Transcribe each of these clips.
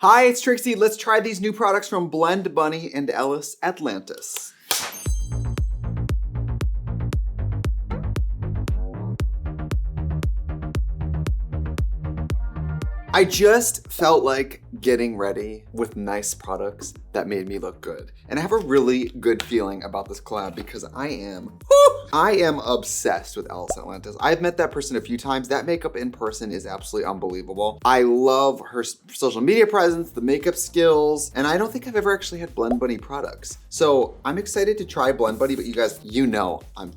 Hi, it's Trixie. Let's try these new products from Blend Bunny and Ellis Atlantis. I just felt like getting ready with nice products that made me look good. And I have a really good feeling about this collab because I am obsessed with Ellis Atlantis. I've met that person a few times. That makeup in person is absolutely unbelievable. I love her social media presence, the makeup skills, and I don't think I've ever actually had Blend Bunny products. So I'm excited to try Blend Bunny, but you guys, you know I'm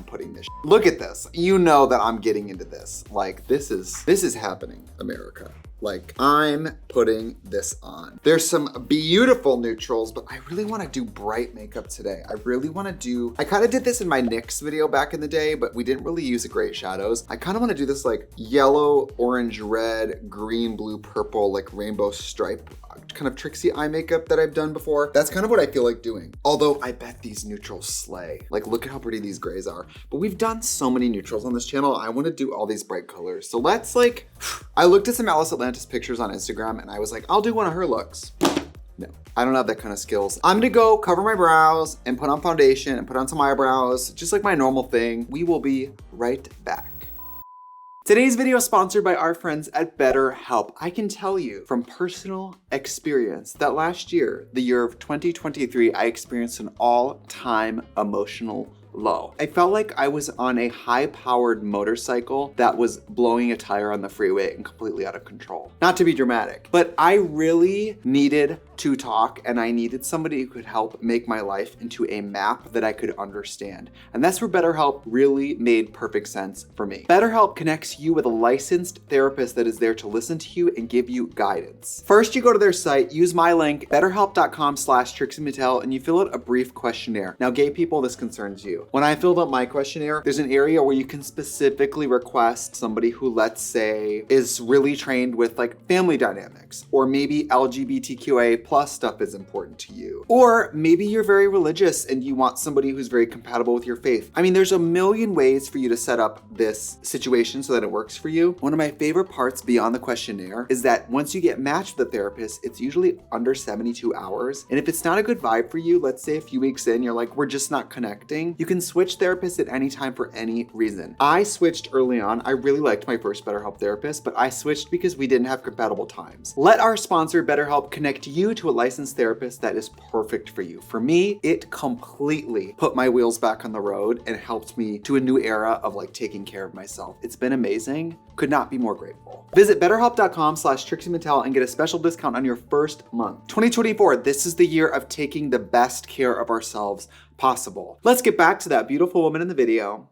putting this. Look at this. You know that I'm getting into this. Like, this is happening, America. Like, I'm putting this on. There's some beautiful neutrals, but I really want to do bright makeup today. I kind of did this in my NYX video back in the day, but we didn't really use the great shadows. I kind of want to do this like yellow, orange, red, green, blue, purple, like rainbow stripe kind of Trixie eye makeup that I've done before. That's kind of what I feel like doing. Although I bet these neutrals slay. Like, look at how pretty these grays are. But we've done so many neutrals on this channel. I want to do all these bright colors. So let's I looked at some Ellis Atlantis pictures on Instagram and I was like, I'll do one of her looks. No, I don't have that kind of skills. I'm gonna go cover my brows and put on foundation and put on some eyebrows, just like my normal thing. We will be right back. Today's video is sponsored by our friends at BetterHelp. I can tell you from personal experience that last year, the year of 2023, I experienced an all-time emotional low. I felt like I was on a high-powered motorcycle that was blowing a tire on the freeway and completely out of control. Not to be dramatic, but I really needed to talk and I needed somebody who could help make my life into a map that I could understand. And that's where BetterHelp really made perfect sense for me. BetterHelp connects you with a licensed therapist that is there to listen to you and give you guidance. First, you go to their site, use my link, betterhelp.com/Trixie Mattel, and you fill out a brief questionnaire. Now, gay people, this concerns you. When I filled out my questionnaire, there's an area where you can specifically request somebody who, let's say, is really trained with like family dynamics, or maybe LGBTQA plus stuff is important to you. Or maybe you're very religious and you want somebody who's very compatible with your faith. I mean, there's a million ways for you to set up this situation so that it works for you. One of my favorite parts beyond the questionnaire is that once you get matched with a therapist, it's usually under 72 hours. And if it's not a good vibe for you, let's say a few weeks in, you're like, we're just not connecting, you can switch therapists at any time for any reason. I switched early on. I really liked my first BetterHelp therapist, but I switched because we didn't have compatible times. Let our sponsor BetterHelp connect you to a licensed therapist that is perfect for you. For me, it completely put my wheels back on the road and helped me to a new era of like taking care of myself. It's been amazing. Could not be more grateful. Visit betterhelp.com/Trixie Mattel and get a special discount on your first month. 2024, this is the year of taking the best care of ourselves possible. Let's get back to that beautiful woman in the video.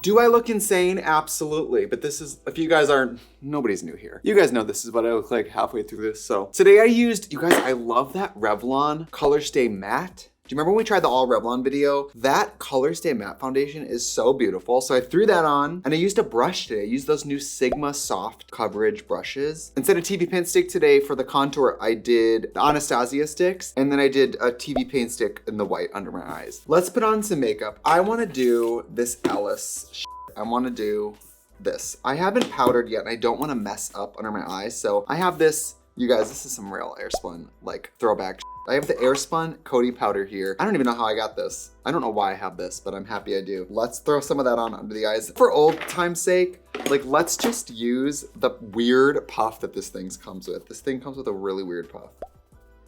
Do I look insane? Absolutely. But this is, if you guys aren't, nobody's new here. You guys know this is what I look like halfway through this. So today I used, you guys, I love that Revlon Color Stay Matte. Do you remember when we tried the all Revlon video? That Color Stay Matte foundation is so beautiful. So I threw that on and I used a brush today. I used those new Sigma soft coverage brushes. Instead of TV paint stick today for the contour, I did the Anastasia sticks and then I did a TV paint stick in the white under my eyes. Let's put on some makeup. I wanna do this Ellis shit. I wanna do this. I haven't powdered yet and I don't wanna mess up under my eyes. So I have this, you guys, this is some real Airspun, like throwback shit. I have the Airspun Coty powder here. I don't even know how I got this. I don't know why I have this, but I'm happy I do. Let's throw some of that on under the eyes. For old time's sake, like let's just use the weird puff that this thing comes with. This thing comes with a really weird puff.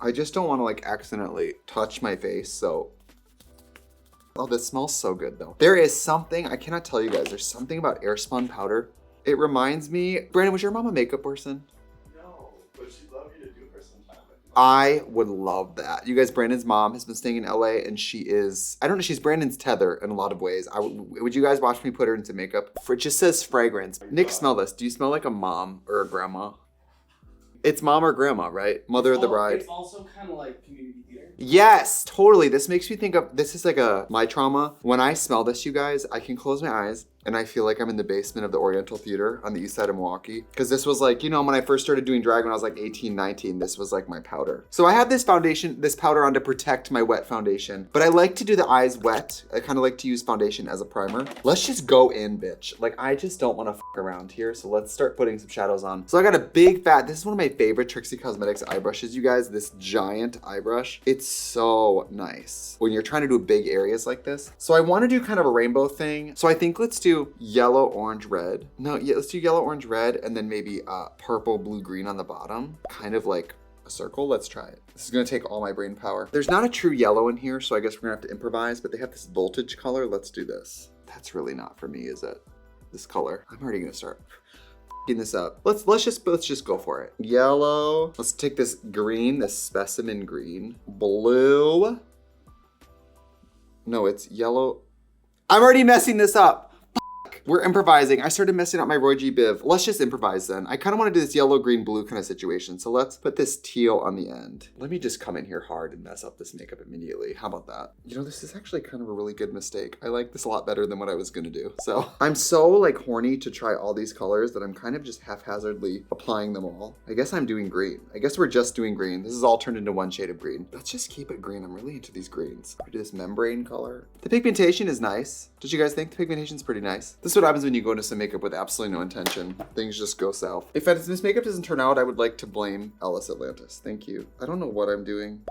I just don't want to like accidentally touch my face, so. Oh, this smells so good though. There is something, I cannot tell you guys, there's something about Airspun powder. It reminds me, Brandon, was your mom a makeup person? I would love that. You guys, Brandon's mom has been staying in LA and she is, I don't know, she's Brandon's tether in a lot of ways. Would you guys watch me put her into makeup? It just says fragrance. Nick, smell this. Do you smell like a mom or a grandma? It's mom or grandma, right? Mother of the bride. It's also kind of like community theater. Yes, totally. This makes me think of, this is like my trauma. When I smell this, you guys, I can close my eyes and I feel like I'm in the basement of the Oriental Theater on the east side of Milwaukee. Because this was like, you know, when I first started doing drag when I was like 18, 19, this was like my powder. So I have this powder on to protect my wet foundation, but I like to do the eyes wet. I kind of like to use foundation as a primer. Let's just go in, bitch. Like, I just don't want to fuck around here. So let's start putting some shadows on. So I got a big fat, this is one of my favorite Trixie Cosmetics eye brushes, you guys, this giant eye brush. It's so nice when you're trying to do big areas like this. So I want to do kind of a rainbow thing. So I think let's do yellow, orange, red. No, yeah, let's do yellow, orange, red, and then maybe purple, blue, green on the bottom. Kind of like a circle. Let's try it. This is gonna take all my brain power. There's not a true yellow in here, so I guess we're gonna have to improvise, but they have this voltage color. Let's do this. That's really not for me, is it? This color. I'm already gonna start f***ing this up. Let's just go for it. Yellow. Let's take this green, this specimen green. Blue. No, it's yellow. I'm already messing this up. We're improvising. I started messing up my Roy G. Biv. Let's just improvise then. I kind of want to do this yellow, green, blue kind of situation. So let's put this teal on the end. Let me just come in here hard and mess up this makeup immediately. How about that? You know, this is actually kind of a really good mistake. I like this a lot better than what I was gonna do. So I'm so like horny to try all these colors that I'm kind of just haphazardly applying them all. I guess I'm doing green. I guess we're just doing green. This is all turned into one shade of green. Let's just keep it green. I'm really into these greens. We do this membrane color. The pigmentation is nice. Did you guys think the pigmentation is pretty nice? This is what happens when you go into some makeup with absolutely no intention. Things just go south. If this makeup doesn't turn out, I would like to blame Ellis Atlantis. Thank you. I don't know what I'm doing.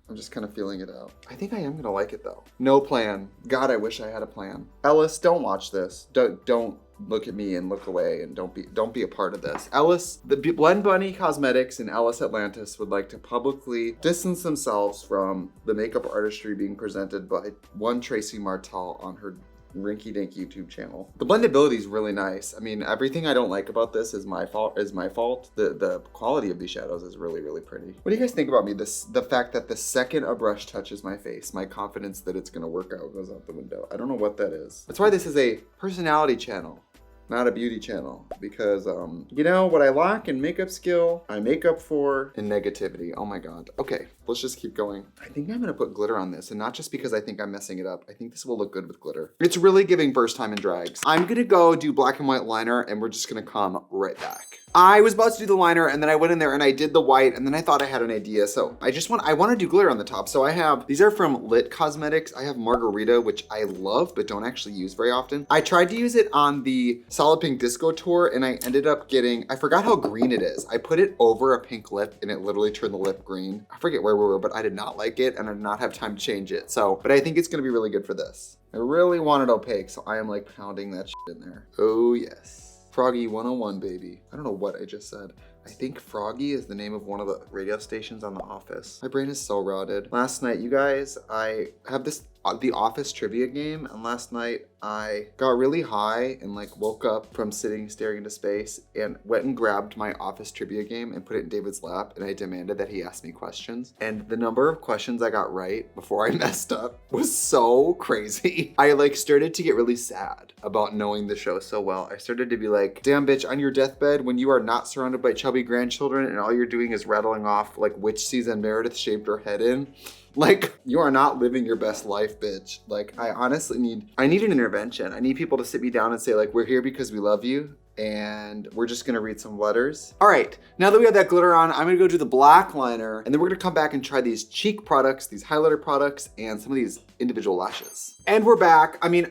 I'm just kind of feeling it out. I think I am gonna like it though. No plan. God, I wish I had a plan. Ellis, don't watch this. Don't look at me and look away and don't be a part of this. Ellis, the Blend Bunny Cosmetics and Ellis Atlantis would like to publicly distance themselves from the makeup artistry being presented by one Trixie Mattel on her rinky dink YouTube channel. The blendability is really nice. I mean, everything I don't like about this is my fault. The quality of these shadows is really, really pretty. What do you guys think about me? The fact that the second a brush touches my face, my confidence that it's gonna work out goes out the window. I don't know what that is. That's why this is a personality channel, not a beauty channel, because you know what I lack in makeup skill, I make up for in negativity. Oh my God. Okay, let's just keep going. I think I'm gonna put glitter on this, and not just because I think I'm messing it up. I think this will look good with glitter. It's really giving first time in drags. I'm gonna go do black and white liner, and we're just gonna come right back. I was about to do the liner, and then I went in there and I did the white, and then I thought I had an idea. So I want to do glitter on the top. So these are from Lit Cosmetics. I have Margarita, which I love, but don't actually use very often. I tried to use it on the Solid Pink Disco tour, and I ended up getting, I forgot how green it is. I put it over a pink lip, and it literally turned the lip green. I forget where we were, but I did not like it, and I did not have time to change it. But I think it's gonna be really good for this. I really want it opaque, so I am like pounding that shit in there. Oh yes. Froggy 101, baby. I don't know what I just said. I think Froggy is the name of one of the radio stations on The Office. My brain is so rotted. Last night, you guys, I have the Office trivia game, and last night I got really high and like woke up from staring into space and went and grabbed my Office trivia game and put it in David's lap, and I demanded that he ask me questions. And the number of questions I got right before I messed up was so crazy. I like started to get really sad about knowing the show so well. I started to be like, damn bitch, on your deathbed when you are not surrounded by chubby grandchildren and all you're doing is rattling off like which season Meredith shaved her head in. Like, you are not living your best life, bitch. Like, I honestly need an intervention. I need people to sit me down and say, like, we're here because we love you, and we're just gonna read some letters. All right, now that we have that glitter on, I'm gonna go do the black liner, and then we're gonna come back and try these cheek products, these highlighter products, and some of these individual lashes. And we're back. I mean,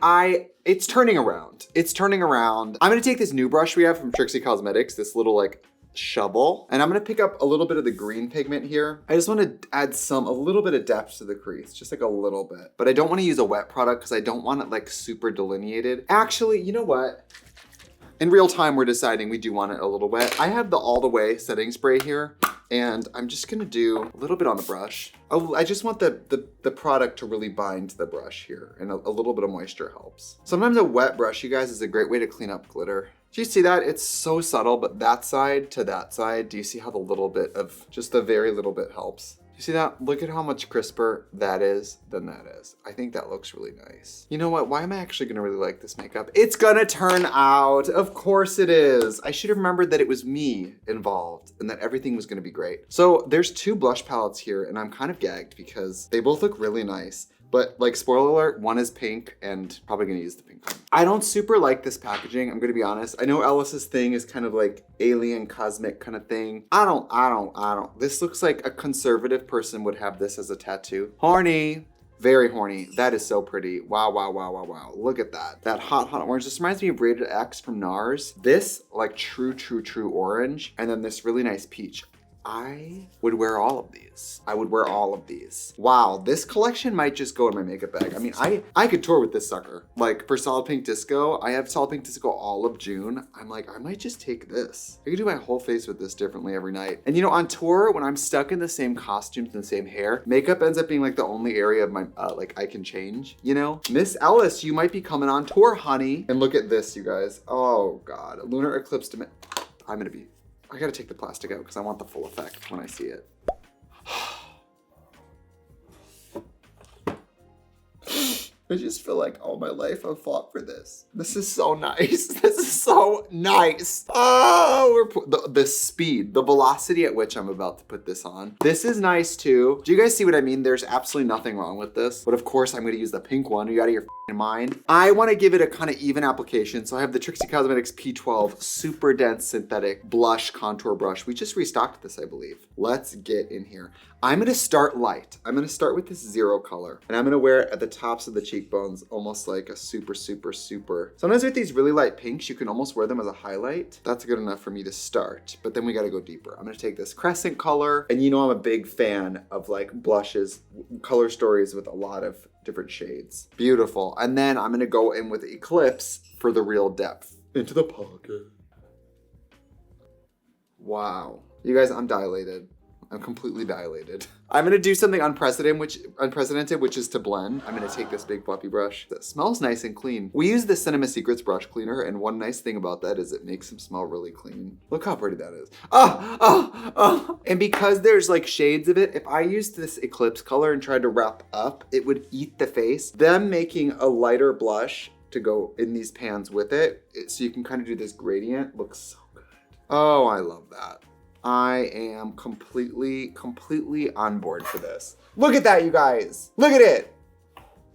it's turning around. It's turning around. I'm gonna take this new brush we have from Trixie Cosmetics, this little, like, shovel, and I'm gonna pick up a little bit of the green pigment here. I just want to add a little bit of depth to the crease, just like a little bit, but I don't want to use a wet product because I don't want it like super delineated. Actually, you know what? In real time, we're deciding we do want it a little wet. I have the All The Way setting spray here, and I'm just gonna do a little bit on the brush. I just want the product to really bind to the brush here, and a little bit of moisture helps. Sometimes a wet brush, you guys, is a great way to clean up glitter. Do you see that? It's so subtle, but that side to that side, do you see how the little bit of, just the very little bit helps? You see that? Look at how much crisper that is than that is. I think that looks really nice. You know what? Why am I actually gonna really like this makeup? It's gonna turn out. Of course it is. I should have remembered that it was me involved and that everything was gonna be great. So there's two blush palettes here, and I'm kind of gagged because they both look really nice. But like, spoiler alert, one is pink and probably gonna use the pink one. I don't super like this packaging, I'm gonna be honest. I know Ellis's thing is kind of like alien cosmic kind of thing. I don't. This looks like a conservative person would have this as a tattoo. Horny. Very horny. That is so pretty. Wow, wow, wow, wow, wow. Look at that. That hot, hot orange. This reminds me of Rated X from NARS. This, like true orange. And then this really nice peach. I would wear all of these. I would wear all of these. Wow, this collection might just go in my makeup bag. I mean, I could tour with this sucker. Like for Solid Pink Disco, I have Solid Pink Disco all of June. I'm like, I might just take this. I could do my whole face with this differently every night. And you know, on tour, when I'm stuck in the same costumes and the same hair, makeup ends up being like the only area of my, like I can change, you know? Miss Ellis, you might be coming on tour, honey. And look at this, you guys. Oh God, lunar eclipse. I gotta take the plastic out because I want the full effect when I see it. I just feel like all my life I've fought for this. This is so nice. This is so nice. Oh, the speed, the velocity at which I'm about to put this on. This is nice too. Do you guys see what I mean? There's absolutely nothing wrong with this. But of course I'm gonna use the pink one. Are you out of your mind? I wanna give it a kind of even application. So I have the Trixie Cosmetics P12 Super Dense Synthetic Blush Contour Brush. We just restocked this, I believe. Let's get in here. I'm gonna start light. I'm gonna start with this zero color and I'm gonna wear it at the tops of the cheekbones, almost like a super. Sometimes with these really light pinks, you can almost wear them as a highlight. That's good enough for me to start, but then we gotta go deeper. I'm gonna take this crescent color, and you know I'm a big fan of like blushes, color stories with a lot of different shades. Beautiful. And then I'm gonna go in with Eclipse for the real depth. Into the pocket. Wow. You guys, I'm dilated. I'm completely dilated. I'm gonna do something unprecedented, which is to blend. I'm gonna take this big fluffy brush that smells nice and clean. We use the Cinema Secrets brush cleaner, and one nice thing about that is it makes them smell really clean. Look how pretty that is. And because there's like shades of it, if I used this Eclipse color and tried to wrap up, it would eat the face. Them making a lighter blush to go in these pans with it, so you can kind of do this gradient, looks so good. Oh, I love that. I am completely on board for this. Look at that, you guys. Look at it.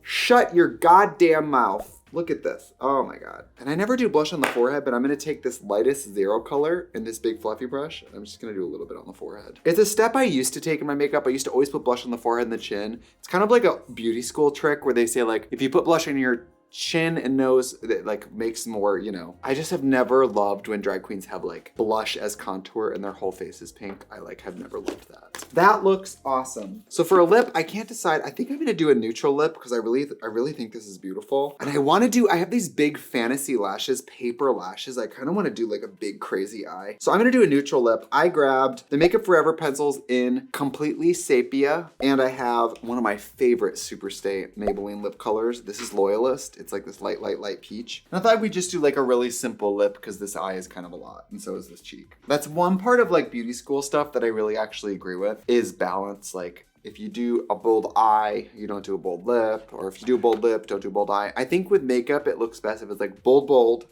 Shut your goddamn mouth. Look at this. Oh my God. And I never do blush on the forehead, but I'm gonna take this lightest zero color in this big fluffy brush. I'm just gonna do a little bit on the forehead. It's a step I used to take in my makeup. I used to always put blush on the forehead and the chin. It's kind of like a beauty school trick where they say like, if you put blush on your chin and nose, that like makes more, you know. I just have never loved when drag queens have like blush as contour and their whole face is pink. I like have never loved that. That looks awesome. So for a lip, I can't decide. I think I'm gonna do a neutral lip because I really think this is beautiful. And I have these big fantasy lashes, paper lashes. I kind of want to do like a big crazy eye. So I'm gonna do a neutral lip. I grabbed the Makeup Forever pencils in Completely Sepia, and I have one of my favorite Superstay Maybelline lip colors. This is Loyalist. It's like this light peach. And I thought we'd just do like a really simple lip because this eye is kind of a lot, and so is this cheek. That's one part of like beauty school stuff that I really actually agree with, is balance. Like if you do a bold eye, you don't do a bold lip, or if you do a bold lip, don't do a bold eye. I think with makeup, it looks best if it's like bold,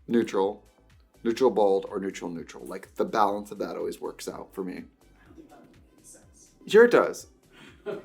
neutral, bold, or neutral. Like the balance of that always works out for me. I don't think that makes sense. Sure it does. Okay.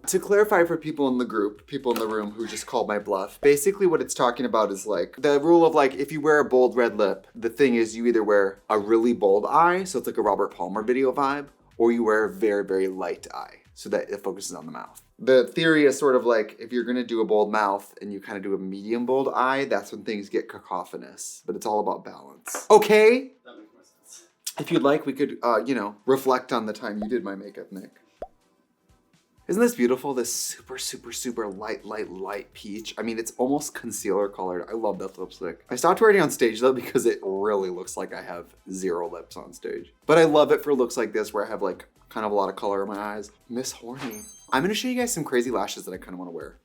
To clarify for people in the group, people in the room who just called my bluff, basically what it's talking about is like the rule of like, if you wear a bold red lip, the thing is you either wear a really bold eye, so it's like a Robert Palmer video vibe, or you wear a very light eye, so that it focuses on the mouth. The theory is sort of like, if you're gonna do a bold mouth and you kind of do a medium bold eye, that's when things get cacophonous, but it's all about balance. Okay? That makes more sense. If you'd like, we could, reflect on the time you did my makeup, Nick. Isn't this beautiful? This super light peach. I mean, it's almost concealer colored. I love that lipstick. I stopped wearing it on stage though because it really looks like I have zero lips on stage. But I love it for looks like this where I have like kind of a lot of color in my eyes. Miss Horny. I'm gonna show you guys some crazy lashes that I kind of want to wear.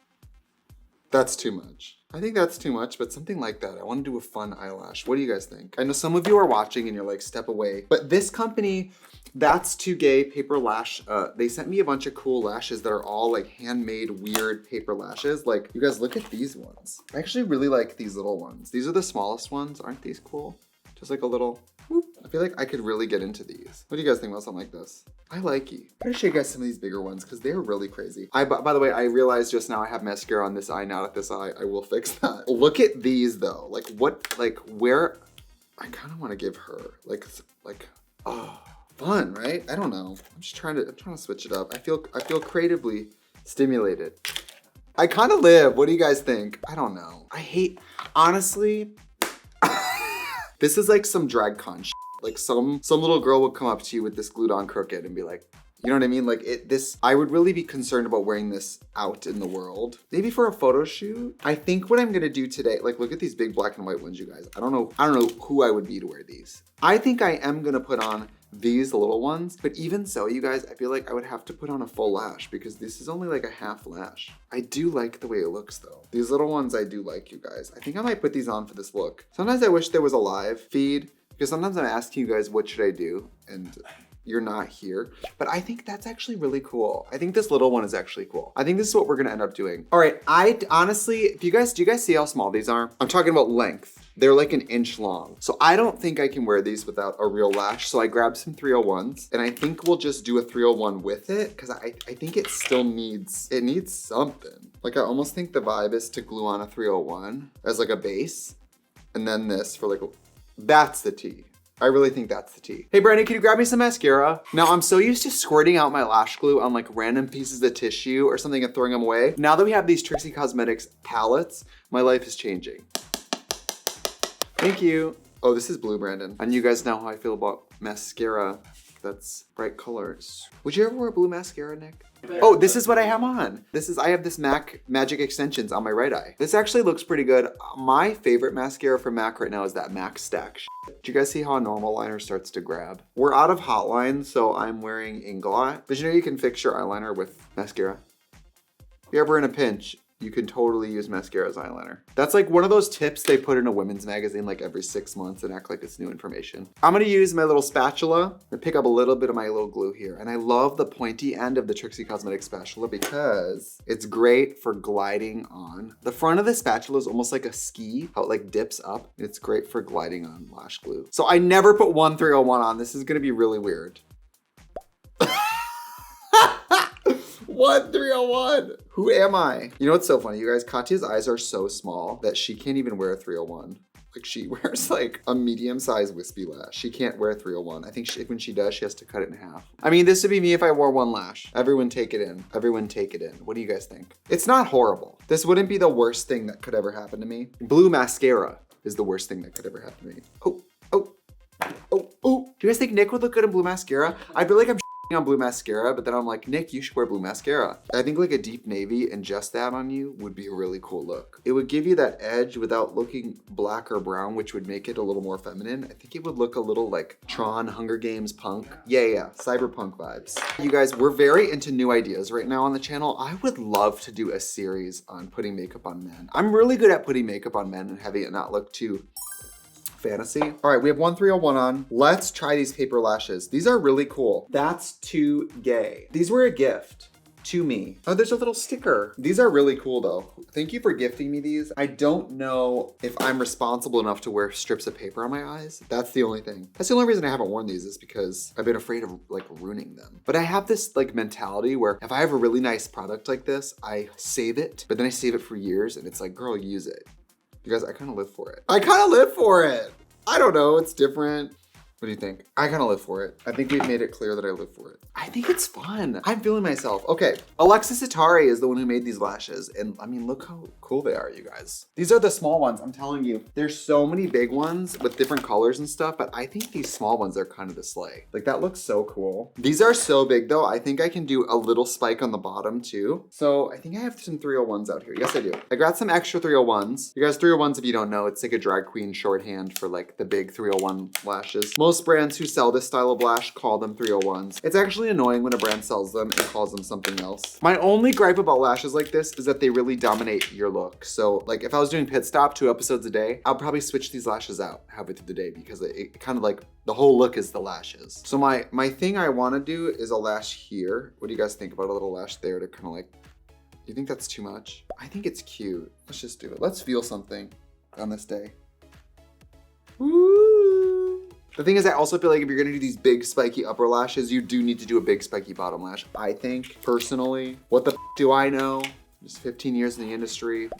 That's too much. I think that's too much, but something like that. I want to do a fun eyelash. What do you guys think? I know some of you are watching and you're like, step away. But this company, That's Too Gay Paper Lash, they sent me a bunch of cool lashes that are all like handmade weird paper lashes. Like, you guys look at these ones. I actually really like these little ones. These are the smallest ones. Aren't these cool? Just like a little Whoop. I feel like I could really get into these. What do you guys think about something like this? I like you. I'm gonna show you guys some of these bigger ones because they're really crazy. By the way, I realized just now I have mascara on this eye, not at this eye. I will fix that. Look at these though. Like what, like where, I kind of want to give her like, oh, fun, right? I don't know. I'm trying to switch it up. I feel creatively stimulated. I kind of live. What do you guys think? I don't know. Honestly, this is like some drag con shit. Like some little girl would come up to you with this glued on crooked and be like, you know what I mean? Like I would really be concerned about wearing this out in the world. Maybe for a photo shoot. I think what I'm gonna do today, like look at these big black and white ones, you guys. I don't know who I would be to wear these. I think I am gonna put on these little ones, but even so, you guys, I feel like I would have to put on a full lash because this is only like a half lash. I do like the way it looks though. These little ones I do like, you guys. I think I might put these on for this look. Sometimes I wish there was a live feed because sometimes I'm asking you guys, what should I do? And you're not here, but I think that's actually really cool. I think this little one is actually cool. I think this is what we're gonna end up doing. All right, I honestly, do you guys see how small these are? I'm talking about length. They're like an inch long. So I don't think I can wear these without a real lash. So I grabbed some 301s and I think we'll just do a 301 with it because I think it still needs something. Like I almost think the vibe is to glue on a 301 as like a base and then this for like, that's the tea. I really think that's the tea. Hey Brandon, can you grab me some mascara? Now I'm so used to squirting out my lash glue on like random pieces of tissue or something and throwing them away. Now that we have these Trixie Cosmetics palettes, my life is changing. Thank you. Oh, this is blue, Brandon. And you guys know how I feel about mascara that's bright colors. Would you ever wear blue mascara, Nick? Oh, this is what I have on. I have this MAC Magic Extensions on my right eye. This actually looks pretty good. My favorite mascara from MAC right now is that MAC Stack shit. Do you guys see how a normal liner starts to grab? We're out of hot line, so I'm wearing Inglot. But you know you can fix your eyeliner with mascara? If you're ever in a pinch, you can totally use mascara as eyeliner. That's like one of those tips they put in a women's magazine like every 6 months and act like it's new information. I'm gonna use my little spatula and pick up a little bit of my little glue here. And I love the pointy end of the Trixie Cosmetics spatula because it's great for gliding on. The front of the spatula is almost like a ski, how it like dips up. It's great for gliding on lash glue. So I never put 1301 on. This is gonna be really weird. 1301. Who am I? You know what's so funny, you guys? Katya's eyes are so small that she can't even wear a 301. Like she wears like a medium-sized wispy lash. She can't wear a 301. I think when she does, she has to cut it in half. I mean, this would be me if I wore one lash. Everyone take it in. Everyone take it in. What do you guys think? It's not horrible. This wouldn't be the worst thing that could ever happen to me. Blue mascara is the worst thing that could ever happen to me. Oh, oh, oh, oh. Do you guys think Nick would look good in blue mascara? I feel like I'm on blue mascara, but then I'm like, Nick, you should wear blue mascara. I think like a deep navy and just that on you would be a really cool look. It would give you that edge without looking black or brown, which would make it a little more feminine. I think it would look a little like Tron, Hunger Games, punk. Yeah, cyberpunk vibes. You guys, we're very into new ideas right now on the channel. I would love to do a series on putting makeup on men. I'm really good at putting makeup on men and having it not look too fancy. All right, we have 1301 on. Let's try these paper lashes. These are really cool. That's too gay. These were a gift to me. Oh, there's a little sticker. These are really cool though. Thank you for gifting me these. I don't know if I'm responsible enough to wear strips of paper on my eyes. That's the only thing. That's the only reason I haven't worn these is because I've been afraid of like ruining them. But I have this like mentality where if I have a really nice product like this, I save it, but then I save it for years and it's like, girl, use it. You guys, I kind of live for it. I kind of live for it. I don't know, it's different. What do you think? I kind of live for it. I think we've made it clear that I live for it. I think it's fun. I'm feeling myself. Okay, Alexis Atari is the one who made these lashes. And I mean, look how cool they are, you guys. These are the small ones, I'm telling you. There's so many big ones with different colors and stuff, but I think these small ones are kind of the slay. Like that looks so cool. These are so big though. I think I can do a little spike on the bottom too. So I think I have some 301s out here. Yes, I do. I got some extra 301s. You guys, 301s, if you don't know, it's like a drag queen shorthand for like the big 301 lashes. Most brands who sell this style of lash call them 301s. It's actually annoying when a brand sells them and calls them something else. My only gripe about lashes like this is that they really dominate your look. So like if I was doing Pit Stop 2 episodes a day, I'll probably switch these lashes out halfway through the day because it kind of like the whole look is the lashes. So my thing I want to do is a lash here. What do you guys think about a little lash there to kind of like, do you think that's too much? I think it's cute. Let's just do it. Let's feel something on this day. Woo! The thing is, I also feel like if you're gonna do these big spiky upper lashes, you do need to do a big spiky bottom lash. I think, personally, what the do I know? Just 15 years in the industry.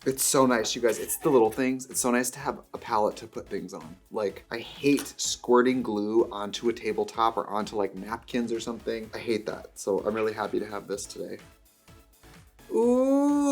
It's so nice, you guys. It's the little things. It's so nice to have a palette to put things on. Like, I hate squirting glue onto a tabletop or onto like napkins or something. I hate that. So I'm really happy to have this today. Ooh.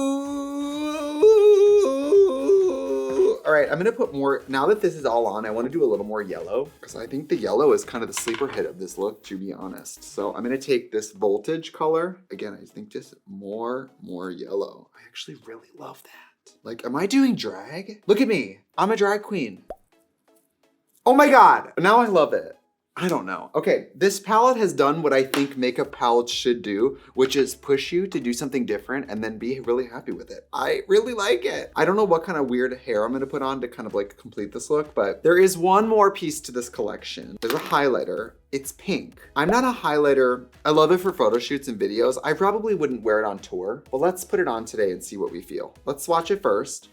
All right, I'm gonna put more, now that this is all on, I wanna do a little more yellow because I think the yellow is kind of the sleeper hit of this look, to be honest. So I'm gonna take this voltage color. Again, I think just more yellow. I actually really love that. Like, am I doing drag? Look at me, I'm a drag queen. Oh my God, now I love it. I don't know. Okay, this palette has done what I think makeup palettes should do, which is push you to do something different and then be really happy with it. I really like it. I don't know what kind of weird hair I'm gonna put on to kind of like complete this look, but there is one more piece to this collection. There's a highlighter. It's pink. I'm not a highlighter. I love it for photo shoots and videos. I probably wouldn't wear it on tour, but let's put it on today and see what we feel. Let's swatch it first.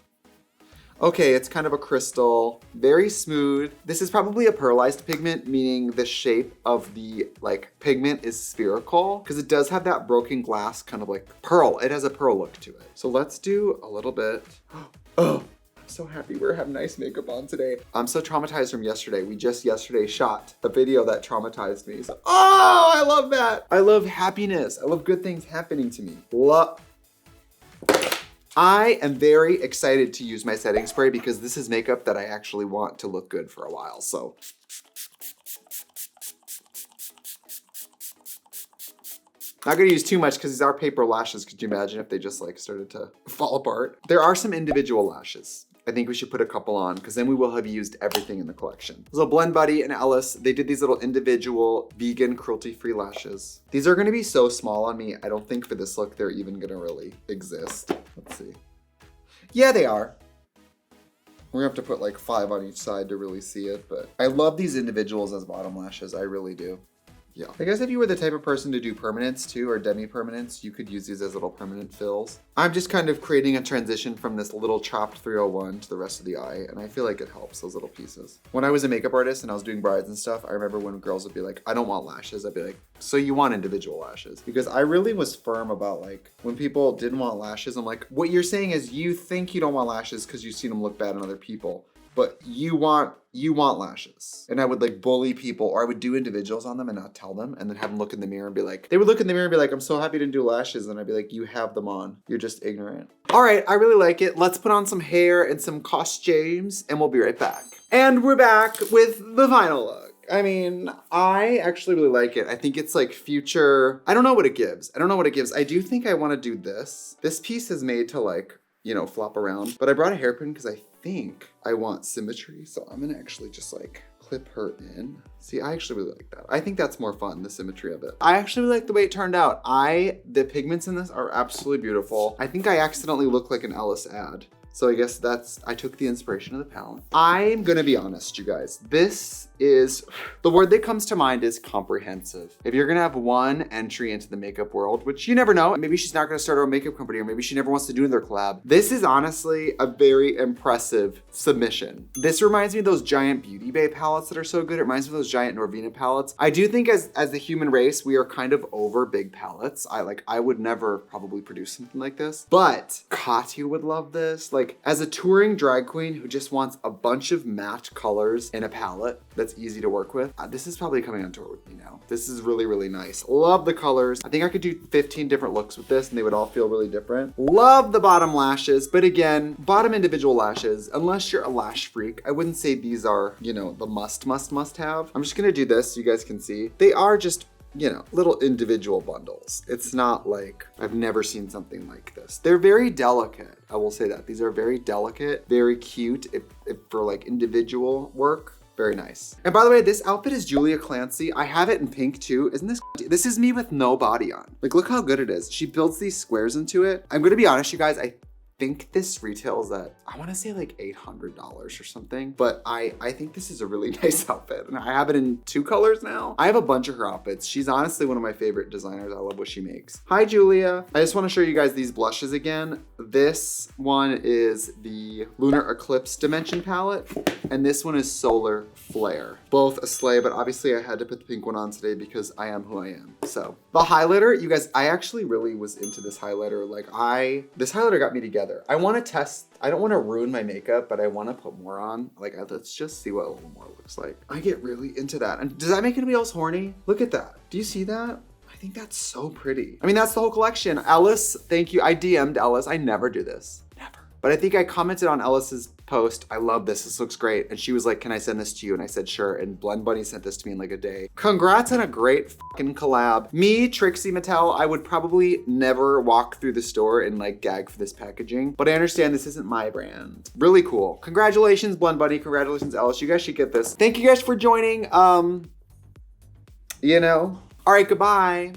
Okay, it's kind of a crystal, very smooth. This is probably a pearlized pigment, meaning the shape of the like pigment is spherical because it does have that broken glass kind of like pearl. It has a pearl look to it. So let's do a little bit. Oh, I'm so happy we're having nice makeup on today. I'm so traumatized from yesterday. We just yesterday shot a video that traumatized me. So, oh, I love that. I love happiness. I love good things happening to me. I am very excited to use my setting spray because this is makeup that I actually want to look good for a while, so. Not gonna use too much because these are paper lashes. Could you imagine if they just like started to fall apart? There are some individual lashes. I think we should put a couple on because then we will have used everything in the collection. So Blend Buddy and Ellis, they did these little individual vegan cruelty-free lashes. These are gonna be so small on me. I don't think for this look they're even gonna really exist. Let's see. Yeah, they are. We're gonna have to put like 5 on each side to really see it, but I love these individuals as bottom lashes. I really do. Yeah. I guess if you were the type of person to do permanents too, or demi-permanents, you could use these as little permanent fills. I'm just kind of creating a transition from this little chopped 301 to the rest of the eye, and I feel like it helps, those little pieces. When I was a makeup artist and I was doing brides and stuff, I remember when girls would be like, I don't want lashes, I'd be like, so you want individual lashes? Because I really was firm about like, when people didn't want lashes, I'm like, what you're saying is you think you don't want lashes because you've seen them look bad on other people. But you want lashes. And I would like bully people, or I would do individuals on them and not tell them, and then have them look in the mirror and be like, they would look in the mirror and be like, I'm so happy to do lashes. And I'd be like, you have them on. You're just ignorant. All right, I really like it. Let's put on some hair and some costumes and we'll be right back. And we're back with the final look. I mean, I actually really like it. I think it's like future, I don't know what it gives. I do think I want to do this. This piece is made to like, you know, flop around, but I brought a hairpin because I think I want symmetry. So I'm gonna actually just like clip her in. See, I actually really like that. I think that's more fun, the symmetry of it. I actually really like the way it turned out. The pigments in this are absolutely beautiful. I think I accidentally look like an Ellis ad. So I guess I took the inspiration of the palette. I'm gonna be honest, you guys. This is, the word that comes to mind is comprehensive. If you're gonna have one entry into the makeup world, which you never know, maybe she's not gonna start her own makeup company, or maybe she never wants to do another collab. This is honestly a very impressive submission. This reminds me of those giant Beauty Bay palettes that are so good. It reminds me of those giant Norvina palettes. I do think as the human race, we are kind of over big palettes. I would never probably produce something like this, but Katya would love this. Like, as a touring drag queen who just wants a bunch of matte colors in a palette that's easy to work with, this is probably coming on tour with me now. This is really, really nice. Love the colors. I think I could do 15 different looks with this and they would all feel really different. Love the bottom lashes, but again, bottom individual lashes, unless you're a lash freak, I wouldn't say these are, you know, the must have. I'm just gonna do this so you guys can see. They are just, you know, little individual bundles. It's not like, I've never seen something like this. They're very delicate, I will say that. These are very delicate, very cute if for like individual work. Very nice. And by the way, this outfit is Julia Clancy. I have it in pink too. Isn't this is me with no body on. Like, look how good it is. She builds these squares into it. I'm gonna be honest, you guys, I think this retails at, I wanna say like $800 or something, but I think this is a really nice outfit. And I have it in 2 colors now. I have a bunch of her outfits. She's honestly one of my favorite designers. I love what she makes. Hi, Julia. I just wanna show you guys these blushes again. This one is the Lunar Eclipse Dimension palette, and this one is Solar Flare. Both a slay, but obviously I had to put the pink one on today because I am who I am. So the highlighter, you guys, I actually really was into this highlighter. This highlighter got me together. I wanna test, I don't wanna ruin my makeup, but I wanna put more on. Let's just see what a little more looks like. I get really into that. And does that make anybody else horny? Look at that. Do you see that? I think that's so pretty. I mean, that's the whole collection. Ellis, thank you. I DM'd Ellis. I never do this. Never. But I think I commented on Ellis's post, I love this, this looks great. And she was like, can I send this to you? And I said, sure. And Blend Bunny sent this to me in like a day. Congrats on a great fucking collab. Me, Trixie Mattel, I would probably never walk through the store and like gag for this packaging, but I understand this isn't my brand. Really cool. Congratulations, Blend Bunny. Congratulations, Ellis. You guys should get this. Thank you guys for joining. All right, goodbye.